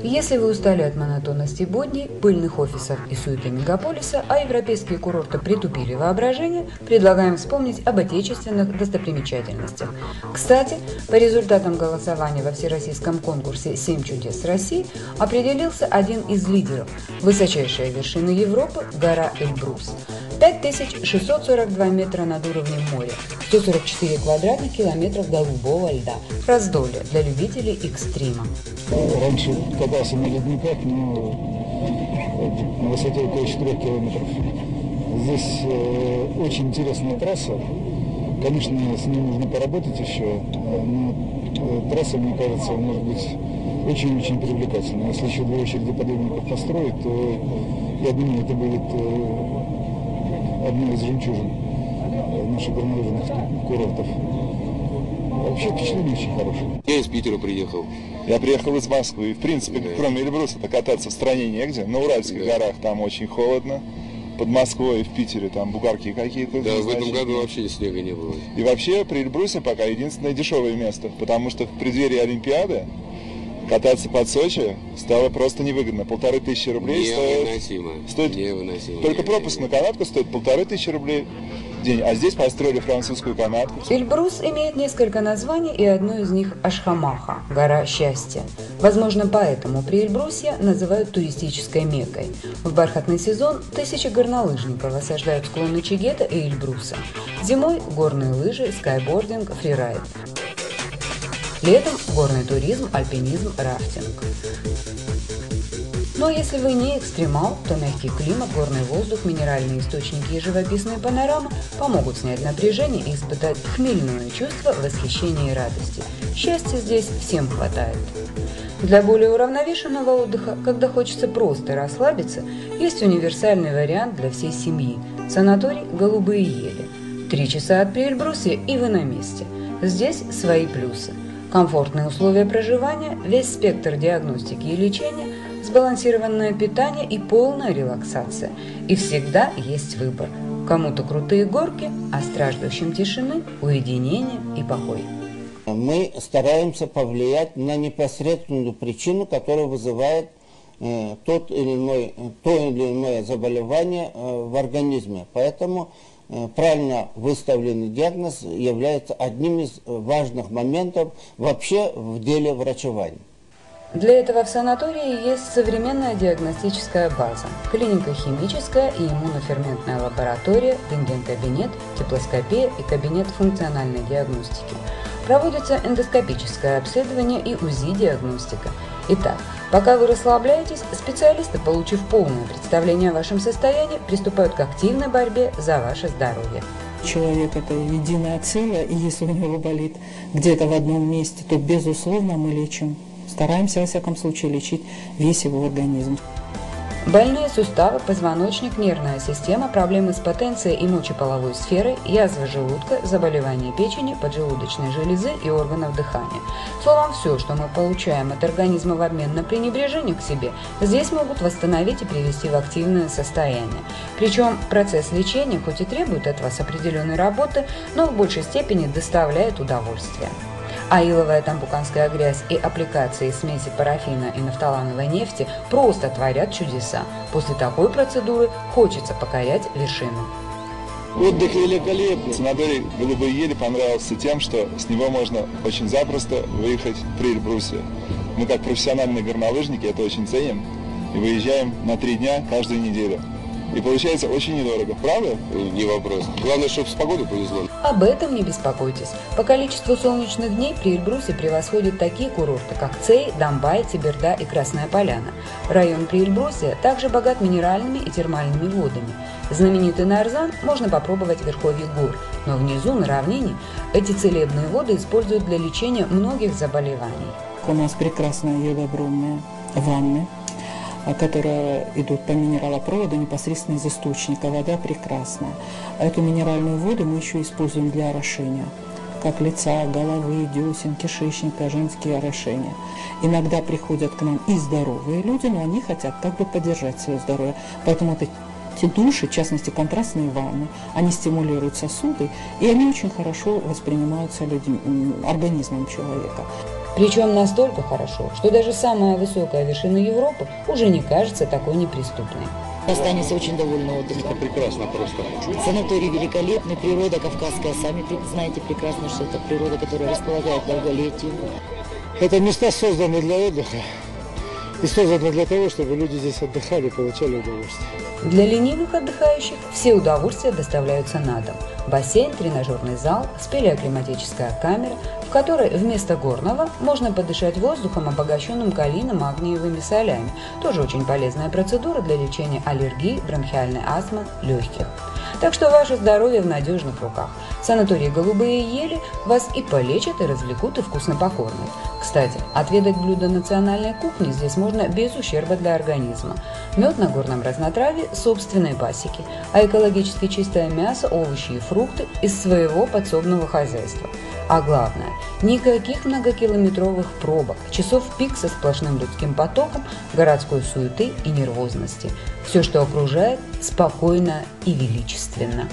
Если вы устали от монотонности будней, пыльных офисов и суеты мегаполиса, а европейские курорты притупили воображение, предлагаем вспомнить об отечественных достопримечательностях. Кстати, по результатам голосования во всероссийском конкурсе «7 чудес России» определился один из лидеров – высочайшая вершина Европы – гора Эльбрус. 5642 метра над уровнем моря, 144 квадратных километров голубого льда. Раздолье для любителей экстрима. Раньше катался на ледниках, но на высоте около 4 километров. Здесь очень интересная трасса. Конечно, с ней нужно поработать еще, но трасса, мне кажется, может быть очень-очень привлекательная. Если еще 2 очереди подъемников построить, то, я думаю, это будет одна из жемчужин наших горнолыжных курортов. Вообще впечатление очень хорошее. Я из Питера приехал. Я приехал из Москвы. И, в принципе, кроме Эльбруса-то кататься в стране негде. На Уральских горах там очень холодно. Под Москвой и в Питере там бугорки какие-то. Да, в этом году вообще снега не было. И вообще при Эльбрусе пока единственное дешевое место. Потому что в преддверии Олимпиады кататься под Сочи стало просто невыгодно. 1500 рублей стоит. Невыносимо. Только пропуск на канатку стоит 1500 рублей в день. А здесь построили французскую канатку. Эльбрус имеет несколько названий, и одно из них – Ашхамаха – гора счастья. Возможно, поэтому при Эльбрусе называют туристической Меккой. В бархатный сезон тысячи горнолыжников осаждают склоны Чегета и Эльбруса. Зимой – горные лыжи, скайбординг, фрирайд. Летом – горный туризм, альпинизм, рафтинг. Но если вы не экстремал, то мягкий климат, горный воздух, минеральные источники и живописные панорамы помогут снять напряжение и испытать хмельное чувство восхищения и радости. Счастья здесь всем хватает. Для более уравновешенного отдыха, когда хочется просто расслабиться, есть универсальный вариант для всей семьи – санаторий «Голубые ели». 3 часа от Эльбруса и вы на месте. Здесь свои плюсы. Комфортные условия проживания, весь спектр диагностики и лечения, сбалансированное питание и полная релаксация. И всегда есть выбор. Кому-то крутые горки, а страждущим тишины, уединение и покой. Мы стараемся повлиять на непосредственную причину, которая вызывает то или иное заболевание в организме. Поэтому правильно выставленный диагноз является одним из важных моментов вообще в деле врачевания. Для этого в санатории есть современная диагностическая база, клиника химическая и иммуноферментная лаборатория, рентген-кабинет, теплоскопия и кабинет функциональной диагностики. Проводится эндоскопическое обследование и УЗИ-диагностика. Итак, пока вы расслабляетесь, специалисты, получив полное представление о вашем состоянии, приступают к активной борьбе за ваше здоровье. Человек – это единое целое, и если у него болит где-то в одном месте, то, безусловно, мы лечим. Стараемся, во всяком случае, лечить весь его организм. Больные суставы, позвоночник, нервная система, проблемы с потенцией и мочеполовой сферой, язва желудка, заболевания печени, поджелудочной железы и органов дыхания. Словом, все, что мы получаем от организма в обмен на пренебрежение к себе, здесь могут восстановить и привести в активное состояние. Причем процесс лечения хоть и требует от вас определенной работы, но в большей степени доставляет удовольствие. А иловая тамбуканская грязь и аппликации смеси парафина и нафталановой нефти просто творят чудеса. После такой процедуры хочется покорять вершину. Отдых великолепный. Санаторий «Голубые ели» понравился тем, что с него можно очень запросто выехать при Эльбрусе. Мы как профессиональные горнолыжники это очень ценим и выезжаем на 3 дня каждую неделю. И получается очень недорого, правда? Не вопрос. Главное, чтобы с погодой повезло. Об этом не беспокойтесь. По количеству солнечных дней при Эльбрусе превосходят такие курорты, как Цей, Домбай, Теберда и Красная Поляна. Район при Эльбрусе также богат минеральными и термальными водами. Знаменитый Нарзан можно попробовать в верховье гор, но внизу, на равнине, эти целебные воды используют для лечения многих заболеваний. У нас прекрасные йодобромные ванны, которые идут по минералопроводу непосредственно из источника. Вода прекрасная. Эту минеральную воду мы еще используем для орошения, как лица, головы, десен, кишечника, женские орошения. Иногда приходят к нам и здоровые люди, но они хотят как бы поддержать свое здоровье. Поэтому это Души, в частности контрастные ванны, они стимулируют сосуды, и они очень хорошо воспринимаются организмом человека. Причем настолько хорошо, что даже самая высокая вершина Европы уже не кажется такой неприступной. Останемся очень довольны отдыхом. Это прекрасно просто. Санаторий великолепный, природа кавказская. Сами знаете прекрасно, что это природа, которая располагает к долголетию. Это места созданы для отдыха и созданы для того, чтобы люди здесь отдыхали и получали удовольствие. Для ленивых отдыхающих все удовольствия доставляются на дом. Бассейн, тренажерный зал, спелеоклиматическая камера, в которой вместо горного можно подышать воздухом, обогащенным калийно-магниевыми солями. Тоже очень полезная процедура для лечения аллергии, бронхиальной астмы, легких. Так что ваше здоровье в надежных руках. Санаторий «Голубые ели» вас и полечат, и развлекут, и вкусно покормят. Кстати, отведать блюда национальной кухни здесь можно без ущерба для организма. Мед на горном разнотравье собственной пасеки, а экологически чистое мясо, овощи и фрукты из своего подсобного хозяйства. А главное, никаких многокилометровых пробок, часов пик со сплошным людским потоком, городской суеты и нервозности. Все, что окружает, спокойно и величественно.